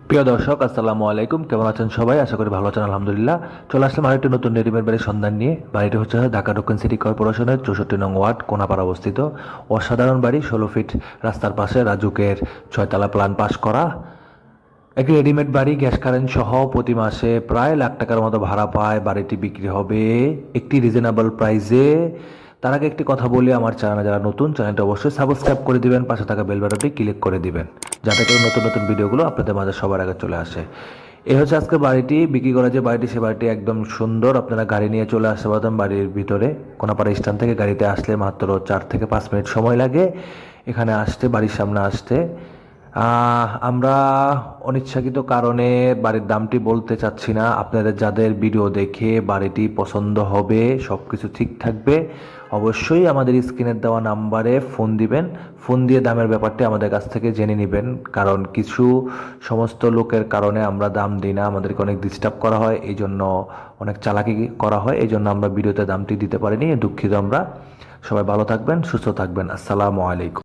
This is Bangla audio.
প্রিয় দর্শক, আসসালামু আলাইকুম। কেমন আছেন সবাই? আশা করি ভালো আছেন, আলহামদুলিল্লাহ। চলে আসলাম আরেকটি নতুন রেডিমেড বাড়ির সন্ধান নিয়ে। বাড়িটি হচ্ছে ঢাকা দক্ষিণ সিটি কর্পোরেশনের 64 নং ওয়ার্ড কোনাপাড়া অবস্থিত। অসাধারণ বাড়ি, 16 ফিট রাস্তার পাশে, রাজুকের 6 তলা প্ল্যান পাস করা একটি রেডিমেড বাড়ি। গ্যাস কারেন্ট সহ প্রতি মাসে প্রায় লাখ টাকার মতো ভাড়া পায়। বাড়িটি বিক্রি হবে একটি রিজনেবল প্রাইসে। তার আগে একটি কথা বলি, আমার চ্যানেলে যারা নতুন, চ্যানেলটা অবশ্যই সাবস্ক্রাইব করে দিবেন, পাশে থাকা বেল বাটনটি ক্লিক করে দিবেন, যাতে করে নতুন নতুন ভিডিওগুলো আপনাদের মাঝে সবার আগে চলে আসে। এই হচ্ছে আজকে বাড়িটি বিক্রি করা, যে বাড়িটি, সে বাড়িটি একদম সুন্দর। আপনারা গাড়ি নিয়ে চলে আসতে পারবেন বাড়ির ভিতরে। কোনাপাড়া স্ট্যান্ড থেকে গাড়িতে আসলে মাত্র 4 থেকে 5 মিনিট সময় লাগে এখানে আসতে, বাড়ির সামনে আসতে। আমরা অনিচ্ছাকৃত কারণে বাড়ির দামটি বলতে চাচ্ছি না। আপনাদের যাদের ভিডিও দেখে বাড়িটি পছন্দ হবে, সব কিছু ঠিক থাকবে, অবশ্যই আমাদের স্ক্রিনের দেওয়া নাম্বারে ফোন দিবেন। ফোন দিয়ে দামের ব্যাপারটি আমাদের কাছ থেকে জেনে নেবেন। কারণ কিছু সমস্ত লোকের কারণে আমরা দাম দিই না, আমাদেরকে অনেক ডিস্টার্ব করা হয়, এই জন্য অনেক চালাকি করা হয়, এই জন্য আমরা ভিডিওতে দামটি দিতে পারিনি, দুঃখিত আমরা। সবাই ভালো থাকবেন, সুস্থ থাকবেন। আসসালামু আলাইকুম।